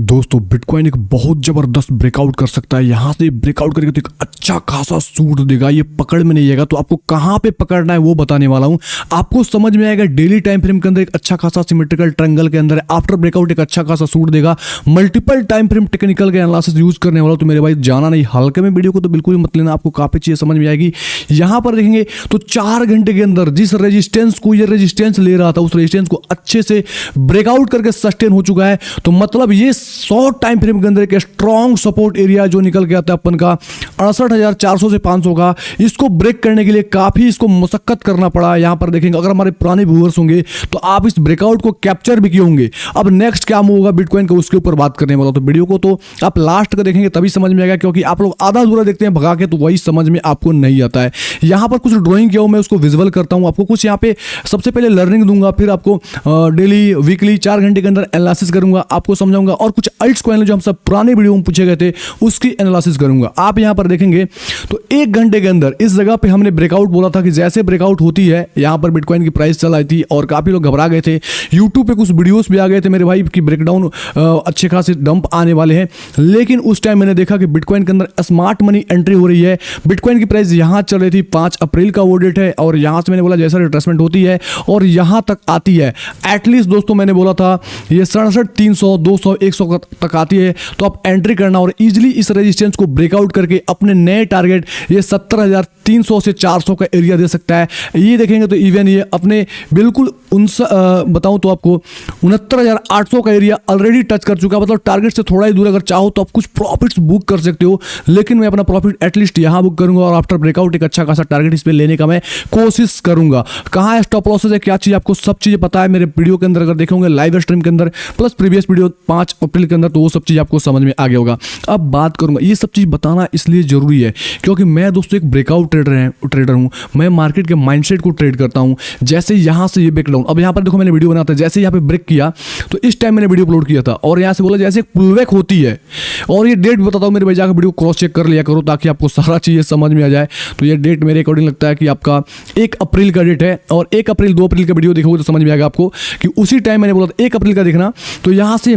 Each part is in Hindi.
दोस्तों बिटकॉइन एक बहुत जबरदस्त ब्रेकआउट कर सकता है। यहाँ से ब्रेकआउट करके तो एक अच्छा खासा सूट देगा, ये पकड़ में नहीं आएगा। तो आपको कहाँ पे पकड़ना है वो बताने वाला हूँ, आपको समझ में आएगा। डेली टाइम फ्रेम के अंदर एक अच्छा खासा सिमेट्रिकल ट्रायंगल के अंदर आफ्टर ब्रेकआउट एक अच्छा खासा सूट देगा। मल्टीपल टाइम फ्रेम टेक्निकल के एनालिसिस यूज करने वाला, तो मेरे भाई जाना नहीं हल्के में वीडियो को तो बिल्कुल ही मत लेना, आपको काफी चीजें समझ में आएगी। यहाँ पर देखेंगे तो 4 घंटे के अंदर जिस रेजिस्टेंस को ये रेजिस्टेंस ले रहा था उस रेजिस्टेंस को अच्छे से ब्रेकआउट करके सस्टेन हो चुका है। तो मतलब ये शॉर्ट टाइम फ्रेम के अंदर एक स्ट्रॉन्ग सपोर्ट एरिया जो निकल के आता है अपन का 68,400 से 500 का, इसको ब्रेक करने के लिए काफी इसको मुशक्कत करना पड़ा। यहाँ पर देखेंगे अगर हमारे पुराने व्यूअर्स होंगे तो आप इस ब्रेकआउट को कैप्चर भी किए होंगे। अब नेक्स्ट क्या मूव होगा बिटकॉइन का उसके ऊपर बात करने वाला, तो वीडियो को तो आप लास्ट का देखेंगे तभी समझ में आएगा, क्योंकि आप लोग आधा अधूरा देखते हैं भगा के तो वही समझ में आपको नहीं आता है। यहाँ पर कुछ ड्राइंग किया हूं मैं, उसको विजुअल करता हूं आपको कुछ। यहाँ पे सबसे पहले लर्निंग दूंगा, फिर आपको डेली वीकली 4 घंटे के अंदर एनालिसिस करूंगा, आपको समझाऊंगा, और कुछ अल्ट्स कॉइन जो हम सब पुराने वीडियो में पूछे गए थे उसकी एनालिसिस करूंगा। आप यहाँ पर देखेंगे तो 1 घंटे के अंदर इस जगह पे हमने ब्रेकआउट बोला था कि जैसे ब्रेकआउट होती है यहाँ पर बिटकॉइन की प्राइस चल आई थी और काफी लोग घबरा गए थे। यूट्यूब पे कुछ वीडियोस भी आ गए थे मेरे भाई की ब्रेकडाउन अच्छे खासे डंप आने वाले हैं, लेकिन उस टाइम मैंने देखा कि बिटकॉइन के अंदर स्मार्ट मनी एंट्री हो रही है। बिटकॉइन की प्राइस यहाँ चल रही थी, 5 अप्रैल का वो डेट है, और यहाँ से मैंने बोला जैसा रिट्रेसमेंट होती है और यहाँ तक आती है, एटलीस्ट दोस्तों मैंने बोला था ये 67, 300, 200, 100 तक आती है, तो आप एंट्री करना और इजीली इस रेजिस्टेंस को ब्रेकआउट करके अपने नए टारगेट ये 70,300 से 400 का एरिया दे सकता है। ये देखेंगे तो इवन ये अपने बिल्कुल बताऊं तो आपको 69,800 का एरिया ऑलरेडी टच कर चुका है। मतलब टारगेट से थोड़ा ही दूर अगर चाहो तो आप कुछ प्रॉफिट्स बुक कर सकते हो, लेकिन मैं अपना प्रॉफिट एटलीस्ट यहां बुक करूंगा और आफ्टर ब्रेकआउट एक अच्छा खासा टारगेट इस पे लेने का मैं कोशिश करूंगा। कहां है स्टॉप लॉसेस है, क्या चीज आपको सब चीजें पता है मेरे वीडियो के अंदर, अगर देखोगे लाइव स्ट्रीम के अंदर प्लस प्रीवियस वीडियो 5 अप्रैल के अंदर, तो वो सब चीज आपको समझ में आ गया होगा। अब बात करूंगा, ये सब चीज बताना इसलिए जरूरी है क्योंकि मैं दोस्तों एक ब्रेकआउट ट्रेडर हूं। मैं मार्केट के माइंडसेट को ट्रेड करता हूं। जैसे यहां से ये ब्रेकडाउन, अब यहां पर देखो मैंने वीडियो बनाता है, जैसे यहाँ पे ब्रेक किया तो इस टाइम मैंने वीडियो अपलोड किया था और यहाँ से बोला जैसे एक पुलबैक होती है, और ये डेट बताता हूँ मेरे भाई, जाकर वीडियो क्रॉस चेक कर लिया करो ताकि आपको सारा चीज़ समझ में आ जाए। तो ये डेट मेरे अकॉर्डिंग लगता है कि आपका 1 अप्रैल का डेट है, और 1 अप्रैल 2 अप्रैल का वीडियो देखोगे तो समझ में आएगा आपको कि उसी टाइम मैंने बोला था 1 अप्रैल का देखना। तो यहाँ से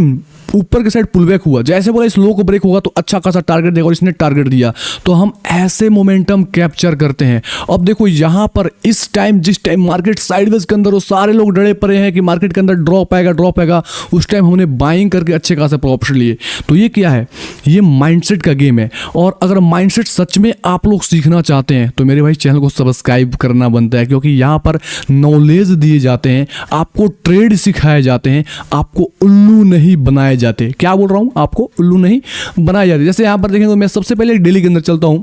ऊपर के साइड पुलबैक हुआ, जैसे बोला इस लो को ब्रेक होगा तो अच्छा खासा टारगेट देगा, और इसने टारगेट दिया, तो हम ऐसे मोमेंटम कैप्चर करते हैं। अब देखो यहाँ पर इस टाइम जिस टाइम मार्केट साइडवेज के अंदर, वो सारे लोग डरे पड़े हैं कि मार्केट के अंदर ड्रॉप आएगा, उस टाइम हमने बाइंग करके अच्छे खासे प्रॉफिट लिए। तो ये क्या है, ये माइंडसेट का गेम है, और अगर माइंडसेट सच में आप लोग सीखना चाहते हैं तो मेरे भाई चैनल को सब्सक्राइब करना बनता है, क्योंकि यहाँ पर नॉलेज दिए जाते हैं, आपको ट्रेड सिखाए जाते हैं, आपको उल्लू नहीं बनाए जाते। क्या बोल रहा हूं, आपको उल्लू नहीं बनाए जाते। जैसे यहां पर देखेंगे तो मैं सबसे पहले डेली के अंदर चलता हूं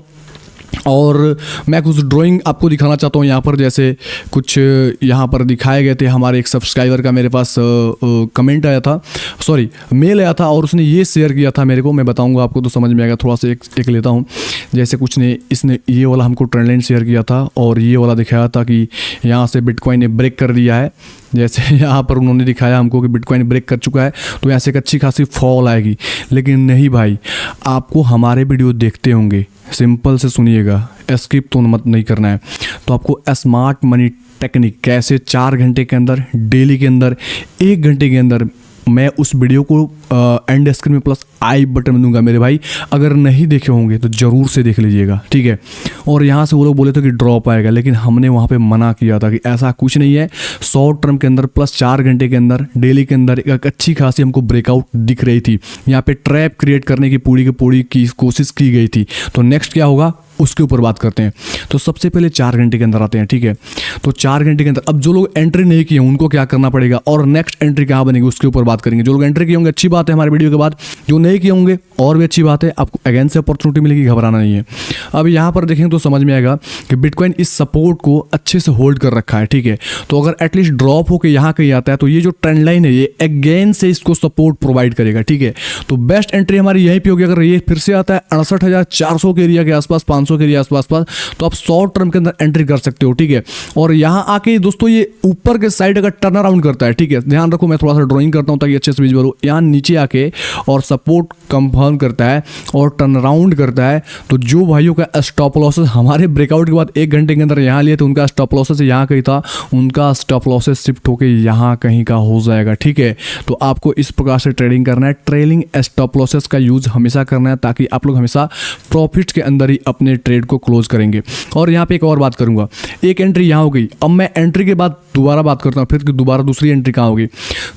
और मैं कुछ ड्राइंग आपको दिखाना चाहता हूँ। यहाँ पर जैसे कुछ यहाँ पर दिखाए गए थे, हमारे एक सब्सक्राइबर का मेरे पास कमेंट आया था, सॉरी मेल आया था, और उसने ये शेयर किया था मेरे को, मैं बताऊँगा आपको तो समझ में आएगा। थोड़ा सा एक लेता हूँ, जैसे कुछ ने इसने ये वाला हमको ट्रेंड लाइन शेयर किया था, और ये वाला दिखाया था कि यहाँ से बिटकॉइन ने ब्रेक कर दिया है। जैसे यहाँ पर उन्होंने दिखाया हमको कि बिटकॉइन ब्रेक कर चुका है, तो यहाँ से एक अच्छी खासी फॉल आएगी। लेकिन नहीं भाई, आपको हमारे वीडियो देखते होंगे, सिंपल से सुनिएगा, स्किप तो मत नहीं करना है। तो आपको स्मार्ट मनी टेक्निक कैसे 4 घंटे के अंदर, डेली के अंदर, 1 घंटे के अंदर, मैं उस वीडियो को एंड स्क्रीन में प्लस आई बटन में दूंगा मेरे भाई, अगर नहीं देखे होंगे तो ज़रूर से देख लीजिएगा, ठीक है। और यहाँ से वो लोग बोले थे कि ड्रॉप आएगा, लेकिन हमने वहाँ पे मना किया था कि ऐसा कुछ नहीं है। शॉर्ट टर्म के अंदर प्लस 4 घंटे के अंदर, डेली के अंदर एक अच्छी खासी हमको ब्रेकआउट दिख रही थी। यहाँ पे ट्रैप क्रिएट करने की पूरी की कोशिश की गई थी। तो नेक्स्ट क्या होगा उसके ऊपर बात करते हैं। तो सबसे पहले 4 घंटे के अंदर आते हैं, ठीक है। तो 4 घंटे के अंदर अब जो लोग एंट्री नहीं किए उनको क्या करना पड़ेगा, और नेक्स्ट एंट्री कहाँ बनेगी उसके ऊपर बात करेंगे। जो लोग एंट्री किए होंगे अच्छी बात है हमारे वीडियो के बाद, जो नहीं किए होंगे और भी अच्छी बात है, आपको अगेन से अपॉर्चुनिटी मिलेगी, घबराना नहीं है। अब यहाँ पर देखेंगे तो समझ में आएगा कि बिटकॉइन इस सपोर्ट को अच्छे से होल्ड कर रखा है, ठीक है। तो अगर एटलीस्ट ड्रॉप होकर यहाँ कहीं आता है तो ये जो ट्रेंड लाइन है ये अगेन से इसको सपोर्ट प्रोवाइड करेगा, ठीक है। तो बेस्ट एंट्री हमारी यहीं पर होगी। अगर ये फिर से आता है 68,400 के एरिया के आसपास, 500 500 के एरिया आसपास पास, तो आप शॉर्ट टर्म के अंदर एंट्री कर सकते हो, ठीक है। और यहाँ आके दोस्तों ये ऊपर के साइड अगर टर्न अराउंड करता है, ठीक है, ध्यान रखो मैं थोड़ा सा ड्राइंग करता हूँ ताकि अच्छे से विजुअल हो। यहाँ नीचे आके और सपोर्ट कंफर्म करता है और टर्न अराउंड करता है, तो जो भाइयों का स्टॉप लॉसेस हमारे ब्रेकआउट के बाद 1 घंटे के अंदर यहाँ लिए थे, उनका स्टॉप लॉसेस यहाँ कहीं था, उनका स्टॉप लॉसेस शिफ्ट होकर यहाँ कहीं का हो जाएगा, ठीक है। तो आपको इस प्रकार से ट्रेडिंग करना है, ट्रेलिंग स्टॉप लॉसेस का यूज हमेशा करना है ताकि आप लोग हमेशा प्रॉफिट्स के अंदर ही अपने ट्रेड को क्लोज करेंगे। और यहाँ पे एक और बात करूंगा, एक एंट्री यहाँ हो गई, अब मैं एंट्री के बाद दोबारा बात करता हूँ, फिर दोबारा दूसरी एंट्री कहाँ होगी।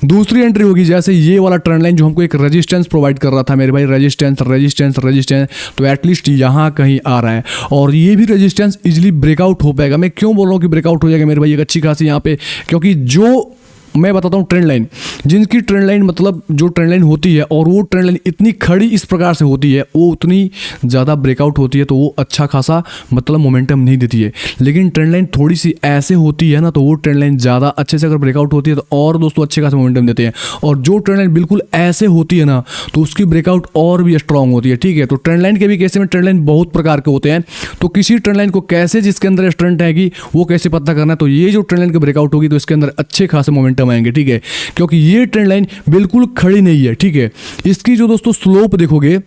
दूसरी एंट्री होगी जैसे ये वाला ट्रेंड लाइन जो हमको एक रेजिस्टेंस प्रोवाइड कर रहा था मेरे भाई, रेजिस्टेंस रेजिस्टेंस रेजिस्टेंस, तो एटलीस्ट यहाँ कहीं आ रहा है और ये भी रेजिस्टेंस इजीली ब्रेकआउट हो पाएगा। मैं क्यों बोल रहा हूँ कि ब्रेकआउट हो जाएगा मेरे भाई, एक अच्छी खासी यहाँ पे, क्योंकि जो मैं बताता हूँ ट्रेंड लाइन, जिनकी ट्रेंड लाइन मतलब जो ट्रेंड लाइन होती है और वो ट्रेंड लाइन इतनी खड़ी इस प्रकार से होती है, वो उतनी ज़्यादा ब्रेकआउट होती है, तो वो अच्छा खासा मतलब मोमेंटम नहीं देती है। लेकिन ट्रेंड लाइन थोड़ी सी ऐसे होती है ना, तो वो ट्रेंड लाइन ज़्यादा अच्छे से अगर ब्रेकआउट होती है तो और दोस्तों अच्छे खासा मोमेंटम देते हैं। और जो ट्रेंड लाइन बिल्कुल ऐसे होती है ना, तो उसकी ब्रेकआउट और भी स्ट्रांग होती है, ठीक है। तो ट्रेंड लाइन के भी केस में ट्रेंड लाइन बहुत प्रकार के होते हैं, तो किसी ट्रेंड लाइन को कैसे जिसके अंदर स्ट्रेंथ आएगी वो कैसे पता करना है। तो ये जो ट्रेंड लाइन की ब्रेकआउट होगी तो इसके अंदर अच्छे खासे मोमेंटम आएंगे, ठीक है, क्योंकि ये ट्रेंड लाइन बिल्कुल खड़ी नहीं है, ठीक है। इसकी जो दोस्तों स्लोप देखोगे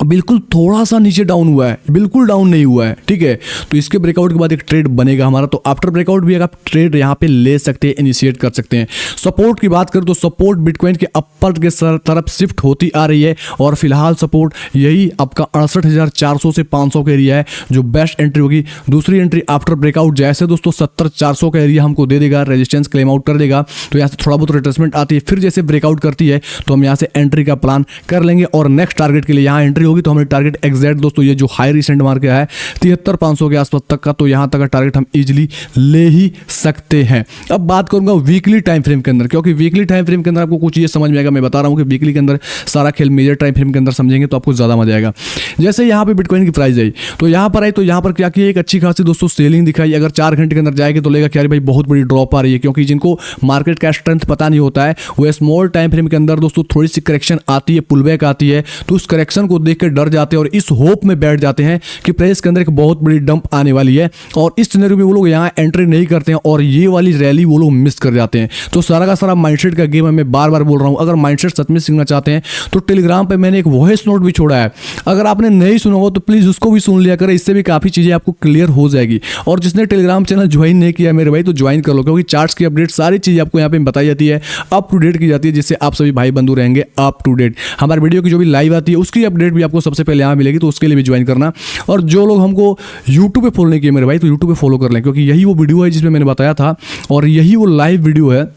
बिल्कुल थोड़ा सा नीचे डाउन हुआ है, बिल्कुल डाउन नहीं हुआ है, ठीक है। तो इसके ब्रेकआउट के बाद एक ट्रेड बनेगा हमारा, तो आफ्टर ब्रेकआउट भी आप ट्रेड यहाँ पे ले सकते हैं, इनिशिएट कर सकते हैं। सपोर्ट की बात करें तो सपोर्ट बिटकॉइन के अपर के तरफ शिफ्ट होती आ रही है और फिलहाल सपोर्ट यही आपका 68,400 से 500 का एरिया है जो बेस्ट एंट्री होगी। दूसरी एंट्री आफ्टर ब्रेकआउट जैसे दोस्तों 70,400 का एरिया हमको दे देगा, रेजिस्टेंस क्लेम आउट कर देगा, तो यहाँ से थोड़ा बहुत रिट्रेसमेंट आती है, फिर जैसे ब्रेकआउट करती है तो हम यहाँ से एंट्री का प्लान कर लेंगे और नेक्स्ट टारगेट के लिए यहाँ एंट्री होगी। तो हमें टारगेट एग्जैक्ट दोस्तों ये जो हाई रिसेंट मार्क है 73,500 के आसपास तक का, तो यहां तक का टारगेट हम इजीली ले ही सकते हैं। अब बात करूंगा वीकली टाइम फ्रेम के अंदर, क्योंकि वीकली टाइम फ्रेम के अंदर आपको कुछ ये समझ में आएगा। मैं बता रहा हूं कि वीकली के अंदर सारा खेल मेजर टाइम फ्रेम के अंदर समझेंगे तो आपको ज्यादा मजा आएगा। जैसे यहां पे बिटकॉइन की प्राइस आई तो यहां पर आई, तो यहां पर क्या किया, एक अच्छी खासी दोस्तों सेलिंग दिखाई। अगर 4 घंटे के अंदर जाएगी तो लेगा क्या भाई बहुत बड़ी ड्रॉप आ रही है, क्योंकि जिनको मार्केट का स्ट्रेंथ पता नहीं होता है वो स्मॉल टाइम फ्रेम के अंदर दोस्तों थोड़ी सी करेक्शन आती है, पुलबैक आती है, तो उस करेक्शन को देख के डर जाते हैं और इस होप में बैठ जाते हैं कि प्राइस के अंदर एक बहुत बड़ी डंप आने वाली है, और इस सिनेरियो में वो लोग यहाँ एंट्री नहीं करते हैं और ये वाली रैली वो लोग मिस कर जाते हैं। तो सारा का सारा माइंडसेट का गेम है, मैं बार बार बोल रहा हूँ। अगर माइंडसेट सच में सीखना चाहते हैं तो टेलीग्राम पे मैंने एक वॉइस नोट भी छोड़ा है, अगर आपने नहीं सुना हो तो प्लीज उसको भी सुन लिया करें, इससे भी काफी चीजें आपको क्लियर हो जाएगी। और जिसने टेलीग्राम चैनल ज्वाइन नहीं किया मेरे भाई तो ज्वाइन कर लो, क्योंकि चार्ट्स की अपडेट सारी चीजें आपको यहाँ पे बताई जाती है, अप टू डेट की जाती है, जिससे आप सभी भाई बंधु रहेंगे अप टू डेट। हमारे वीडियो की जो भी लाइव आती है उसकी अपडेट भी आपको सबसे पहले यहाँ मिलेगी, तो उसके लिए भी ज्वाइन करना। और जो लोग हमको यूट्यूब पे फॉलो नहीं किए मेरे भाई तो यूट्यूब पे फॉलो कर लें, क्योंकि यही वो वीडियो है जिसमें मैंने बताया था और यही वो लाइव वीडियो है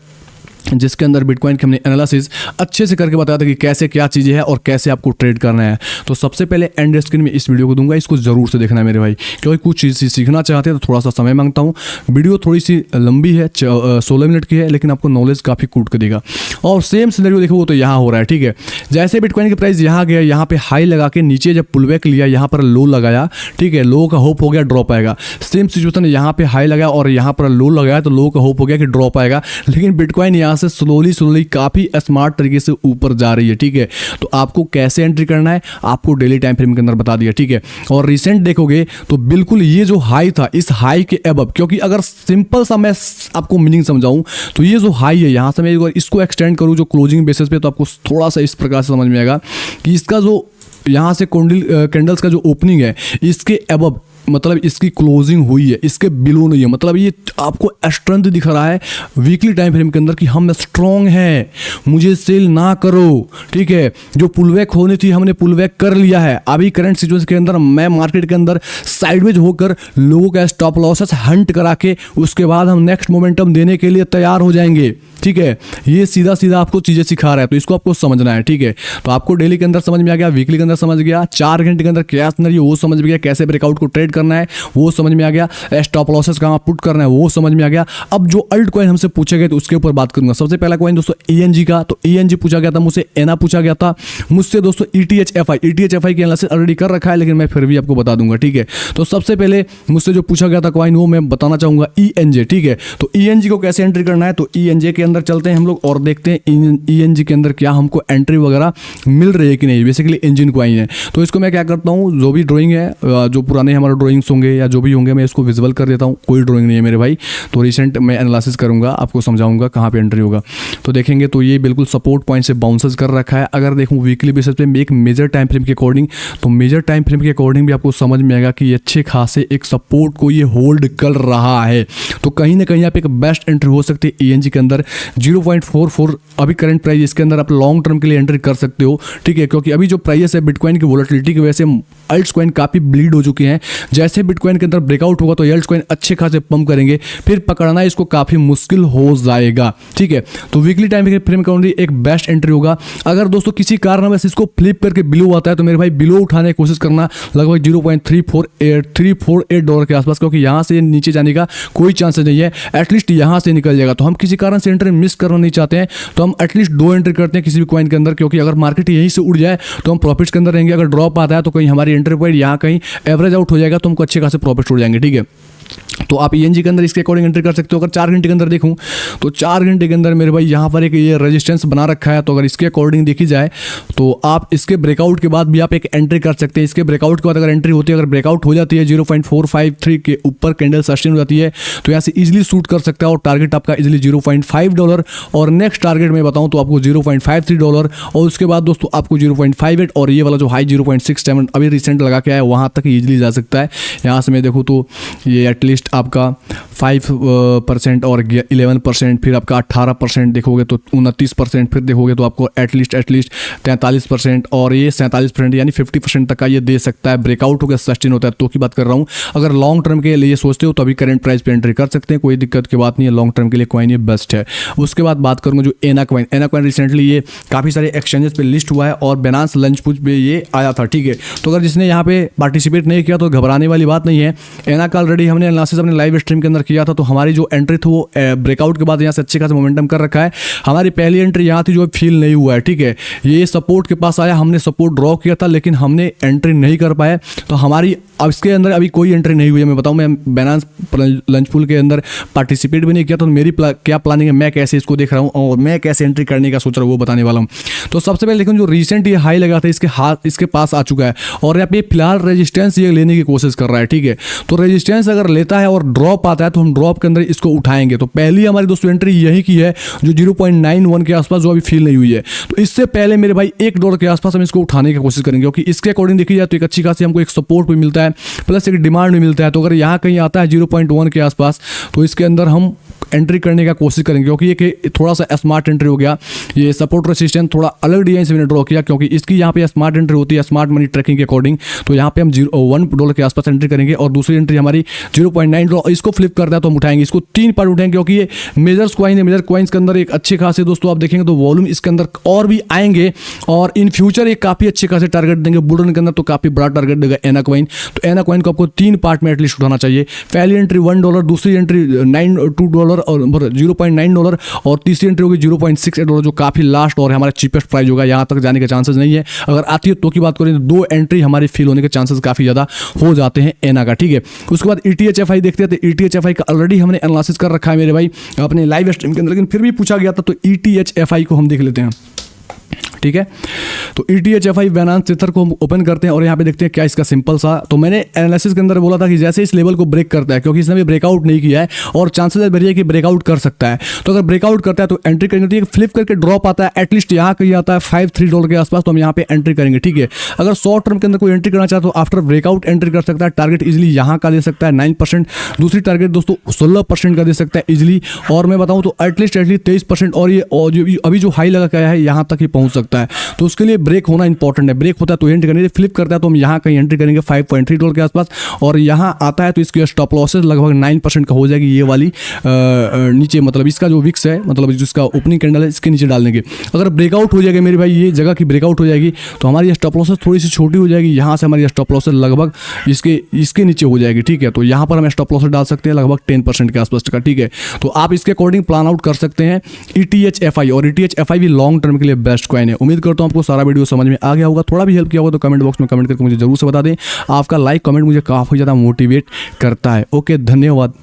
जिसके अंदर बिटकॉइन की हमने एनालिसिस अच्छे से करके बताया था कि कैसे क्या चीज़ें हैं और कैसे आपको ट्रेड करना है। तो सबसे पहले एंड स्क्रीन में इस वीडियो को दूंगा, इसको जरूर से देखना है मेरे भाई, क्योंकि कुछ चीज़ सीखना चाहते हैं तो थोड़ा सा समय मांगता हूँ। वीडियो थोड़ी सी लंबी है, 16 मिनट की है, लेकिन आपको नॉलेज काफ़ी कूट के देगा। और सेम सिनेरियो देखो तो यहाँ हो रहा है, ठीक है। जैसे बिटकॉइन की प्राइस यहाँ गया, यहाँ पे हाई लगा के नीचे जब पुलबैक लिया, यहाँ पर लो लगाया, ठीक है, लो का होप हो गया ड्रॉप आएगा। सेम सिचुएशन यहाँ पे हाई लगाया और यहाँ पर लो लगाया तो लो का होप हो गया कि ड्रॉप आएगा, लेकिन बिटकॉइन यहाँ से स्लोली काफी स्मार्ट तरीके से ऊपर जा रही है, ठीक है। तो आपको कैसे एंट्री करना है आपको डेली टाइम फ्रेम के अंदर बता दिया, ठीक है। और रिसेंट देखोगे तो बिल्कुल ये जो हाई था इस हाई के अबव, क्योंकि अगर सिंपल सा मैं आपको मीनिंग समझाऊं तो ये जो हाई है यहाँ से मैं इसको एक्सटेंड करूं जो क्लोजिंग बेसिस पे, तो आपको थोड़ा सा इस प्रकार से समझ में आएगा कि इसका जो यहाँ से कैंडल्स का जो ओपनिंग है इसके अबव मतलब इसकी क्लोजिंग हुई है, इसके बिलो नहीं है, मतलब ये आपको स्ट्रेंथ दिख रहा है वीकली टाइम फ्रेम के अंदर कि हम स्ट्रॉन्ग हैं, मुझे सेल ना करो, ठीक है। जो पुलबैक होनी थी हमने पुलबैक कर लिया है। अभी करंट सिचुएशन के अंदर मैं मार्केट के अंदर साइडवेज होकर लोगों का स्टॉप लॉसेस हंट करा के उसके बाद हम नेक्स्ट मोमेंटम देने के लिए तैयार हो जाएंगे, ठीक है। ये सीधा सीधा आपको चीजें सिखा रहा है, तो इसको आपको समझना है, ठीक है। तो आपको डेली के अंदर समझ में आ गया, वीकली के अंदर समझ गया, 4 घंटे के अंदर क्या सिनेरियो वो समझ में गया, कैसे ब्रेकआउट को ट्रेड करना है वो समझ में आ गया, स्टॉप लॉसेस कहां पुट करना है वो समझ में आ गया। अब जो अल्ट कॉइन हमसे पूछे गए तो उसके ऊपर बात करूंगा। सबसे पहला कॉइन दोस्तों ENG का, तो ENG पूछा गया था मुझसे, एना पूछा गया था मुझसे दोस्तों, ETHFI की एनालिसिस ऑलरेडी कर रखा है लेकिन मैं फिर भी आपको बता दूंगा, ठीक है। तो सबसे पहले मुझसे जो पूछा गया था कॉइन वो मैं बताना चाहूंगा ENJ, ठीक है। तो ENG को कैसे एंट्री करना है, तो ENJ के अंदर अंदर चलते हैं हम लोग और देखते हैं ENG के अंदर क्या हमको एंट्री वगैरह मिल रही है कि नहीं। बेसिकली इंजन कॉइन है, तो इसको मैं क्या करता हूँ, जो भी ड्राइंग है, जो पुराने हमारे ड्राइंग्स होंगे या जो भी होंगे, मैं इसको विजुअल कर देता हूँ। कोई ड्राइंग नहीं है मेरे भाई, तो रिसेंट मैं एनालिसिस करूँगा, आपको समझाऊंगा कहाँ पे एंट्री होगा। तो देखेंगे तो ये बिल्कुल सपोर्ट पॉइंट से बाउंसेस कर रखा है। अगर देखूँ वीकली बेसिस पे एक मेजर टाइम फ्रेम के अकॉर्डिंग, तो मेजर टाइम फ्रेम के अकॉर्डिंग भी आपको समझ में आएगा कि अच्छे खासे एक सपोर्ट को ये होल्ड कर रहा है। तो कहीं ना कहीं आप एक बेस्ट एंट्री हो सकती है ENG के अंदर 0.44 अभी करंट प्राइस, इसके अंदर आप लॉन्ग टर्म के लिए एंट्री कर सकते हो, ठीक है। क्योंकि अभी जो प्राइस है बिटकॉइन की वोलेटिलिटी की वजह से अल्ट्स कॉइन काफ़ी ब्लीड हो चुके हैं। जैसे बिटकॉइन के अंदर ब्रेकआउट होगा तो अल्ट्स कॉइन अच्छे खासे पंप करेंगे, फिर पकड़ना इसको काफ़ी मुश्किल हो जाएगा, ठीक है। तो वीकली टाइम फ्रेम अकाउंट एक बेस्ट एंट्री होगा। अगर दोस्तों किसी कारणवश इसको फ्लिप करके बिलो आता है तो मेरे भाई बिलो उठाने की कोशिश करना लगभग 0.348 डॉलर के आसपास, क्योंकि यहाँ से नीचे जाने का कोई चांसेस नहीं है। एटलीस्ट यहाँ से निकल जाएगा। तो हम किसी कारण से एंट्री मिस करना नहीं चाहते हैं, तो हम एटलीस्ट 2 एंट्री करते हैं किसी भी कॉइन के अंदर, क्योंकि अगर मार्केट यहीं से उड़ जाए तो हम प्रॉफिट्स के अंदर रहेंगे। अगर ड्रॉप आता है तो कहीं हमारी एंट्री पॉइंट यहाँ कहीं एवरेज आउट हो जाएगा तो हमको अच्छे खासे प्रॉफिट उड़ जाएंगे, ठीक है। तो आप ENG के अंदर इसके अकॉर्डिंग एंट्री कर सकते हो। अगर 4 घंटे के अंदर देखूं तो 4 घंटे के अंदर मेरे भाई यहाँ पर एक ये रेजिस्टेंस बना रखा है, तो अगर इसके अकॉर्डिंग देखी जाए तो आप इसके ब्रेकआउट के बाद भी आप एक एंट्री कर सकते हैं। इसके ब्रेकआउट के बाद अगर एंट्री होती है, अगर ब्रेकआउट हो जाती है 0.453 के ऊपर कैंडल सस्टेन हो जाती है तो यहाँ से इजीली शूट कर सकता है और टारगेट आपका इजीली $0.5 और नेक्स्ट टारगेट मैं बताऊँ तो आपको $0.53 और उसके बाद दोस्तों आपको 0.58 और ये वाला जो हाई 0.67 अभी रिसेंट लगा के आया वहाँ तक इजीली जा सकता है। यहाँ से मैं देखूँ तो ये एटलीस्ट आपका 5% और 11%, फिर आपका 18% देखोगे तो 29%, फिर देखोगे तो आपको एटलीस्ट 43% और ये 47% यानी 50% तक का ये दे सकता है। ब्रेकआउट होकर सस्टेन होता है तो की बात कर रहा हूँ। अगर लॉन्ग टर्म के लिए सोचते हो तो अभी करंट प्राइस पे एंट्री कर सकते हैं, कोई दिक्कत की बात नहीं है। लॉन्ग टर्म के लिए कॉइन ये बेस्ट है। उसके बाद बात करूँगा जो एना कॉइन रिसेंटली ये काफ़ी सारे एक्सचेंजेस पे लिस्ट हुआ है और Binance लंच पुश पे ये आया था, ठीक है। तो अगर जिसने यहाँ पे पार्टिसिपेट नहीं किया तो घबराने वाली बात नहीं है। एना का ऑलरेडी हमने एनालिसिस अपने लाइव स्ट्रीम के अंदर किया था, तो हमारी जो एंट्री थी वो ब्रेकआउट के बाद यहाँ से अच्छे खासा मोमेंटम कर रखा है। हमारी पहली एंट्री यहाँ थी जो फील नहीं हुआ है, ठीक है। ये सपोर्ट के पास आया, हमने सपोर्ट ड्रॉ किया था लेकिन हमने एंट्री नहीं कर पाए, तो हमारी अब इसके अंदर अभी कोई एंट्री नहीं हुई है। मैं बताऊँ, मैं Binance लंच पूल के अंदर पार्टिसिपेट भी नहीं किया, तो मेरी क्या प्लानिंग है, मैं कैसे इसको देख रहा हूँ और मैं कैसे एंट्री करने का सोच रहा हूँ वो बताने वाला हूँ। तो सबसे पहले लेकिन जो रिसेंट ये हाई लगा था इसके पास आ चुका है और यहाँ पे फिलहाल रेजिस्टेंस ये लेने की कोशिश कर रहा है, ठीक है। तो रेजिस्टेंस अगर लेता है और ड्रॉप आता है तो हम ड्रॉप के अंदर इसको उठाएंगे। तो पहली हमारी दोस्तों एंट्री यही की है जो 0.91 के आसपास जो अभी फील नहीं हुई है। तो इससे पहले मेरे भाई $1 के आसपास हम इसको उठाने की कोशिश करेंगे, क्योंकि इसके अकॉर्डिंग देखी जाए तो एक अच्छी खासी हमको एक सपोर्ट भी मिलता है प्लस एक डिमांड भी मिलता है। तो अगर यहाँ कहीं आता है 0.1 के आसपास तो इसके अंदर हम एंट्री करने का कोशिश करेंगे, क्योंकि ये थोड़ा सा स्मार्ट एंट्री हो गया। ये सपोर्ट रेजिस्टेंस थोड़ा अलग डिजाइन से मैंने ड्रॉ किया, क्योंकि इसकी यहाँ पे स्मार्ट एंट्री होती है स्मार्ट मनी ट्रैकिंग के अकॉर्डिंग। तो यहाँ पे हम $1 के आसपास एंट्री करेंगे और दूसरी एंट्री हमारी 0.9 इसको फ्लिप करता है तो हम उठाएंगे। इसको 3 पार्ट उठाएंगे क्योंकि ये मेजर्स कॉइन है। मेजर कॉइन्स के अंदर एक अच्छे खासे दोस्तों आप देखेंगे तो वॉल्यूम इसके अंदर और भी आएंगे और इन फ्यूचर एक काफ़ी अच्छे खासे टारगेट देंगे। बुल रन के अंदर तो काफ़ी बड़ा टारगेट देगा एना कॉइन। तो एना कॉइन को आपको 3 पार्ट में एटलीस्ट उठाना चाहिए। पहली एंट्री $1, दूसरी एंट्री $2 और 0.9 और तीसरी एंट्री होगी $0.68 जो काफ़ी लास्ट और हमारा चीपेस्ट प्राइस होगा। यहाँ तक जाने के चांसेस नहीं है। अगर आती है तो की बात करें तो 2 एंट्री हमारी फील होने के चांसेस काफ़ी ज़्यादा हो जाते हैं एना का, ठीक है। उसके बाद ETHFI देखते हैं। तो ETHFI का ऑलरेडी हमने एनालिसिस कर रखा है मेरे भाई अपने लाइव स्ट्रीम के अंदर, लेकिन फिर भी पूछा गया था तो ETHFI को हम देख लेते हैं, ठीक है। तो ETHFI Binance Tether को हम ओपन करते हैं और यहाँ पे देखते हैं क्या इसका सिंपल सा। तो मैंने एनालिसिस के अंदर बोला था कि जैसे इस लेवल को ब्रेक करता है, क्योंकि इसने भी ब्रेकआउट नहीं किया है और चांसेस है बढ़िया कि ब्रेकआउट कर सकता है। तो अगर ब्रेकआउट करता है तो एंट्री करनी होती है। फ्लिप करके ड्रॉप आता है एटलीस्ट यहाँ कहीं आता है $53 के आसपास, तो हम यहाँ पे एंट्री करेंगे, ठीक है। अगर शॉर्ट टर्म के अंदर कोई एंट्री करना चाहता है तो आफ्टर ब्रेकआउट एंट्री कर सकता है। टारगेट इजिली यहाँ का दे सकता है 9%, दूसरी टारगेट दोस्तों 16% का दे सकता है इजिली, और मैं बताऊँ तो एटलीस्ट 23% और ये अभी जो हाई लगा क्या है यहाँ तक ही पहुँच सकता है। तो उसके लिए ब्रेक होना इंपॉर्टेंट है। ब्रेक होता है तो एंट्री करनी, फ्लिप करता है तो हम यहाँ कहीं एंट्री करेंगे $5.3 के आसपास, और यहाँ आता है तो इसकी स्टॉप लॉसेस लगभग 9% का हो जाएगी। ये वाली नीचे मतलब इसका जो विक्स है मतलब जिसका ओपनिंग कैंडल है इसके नीचे डालने के। अगर ब्रेकआउट हो जाएगा मेरे भाई ये जगह की ब्रेकआउट हो जाएगी तो हमारी स्टॉप लॉसेस थोड़ी सी छोटी हो जाएगी। यहाँ से हमारी स्टॉप लॉसेस लगभग इसके नीचे हो जाएगी, ठीक है। तो यहाँ पर हम स्टॉप लॉसेस डाल सकते हैं लगभग 10% के आसपास का, ठीक है। तो आप इसके अकॉर्डिंग प्लान आउट कर सकते हैं ETHFI, और ETHFI भी लॉन्ग टर्म के लिए बेस्ट कॉइन है। उम्मीद करता हूँ आपको सारा वीडियो समझ में आ गया होगा। थोड़ा भी हेल्प किया होगा तो कमेंट बॉक्स में कमेंट करके मुझे जरूर से बता दें। आपका लाइक कमेंट मुझे काफ़ी ज़्यादा मोटिवेट करता है। ओके, धन्यवाद।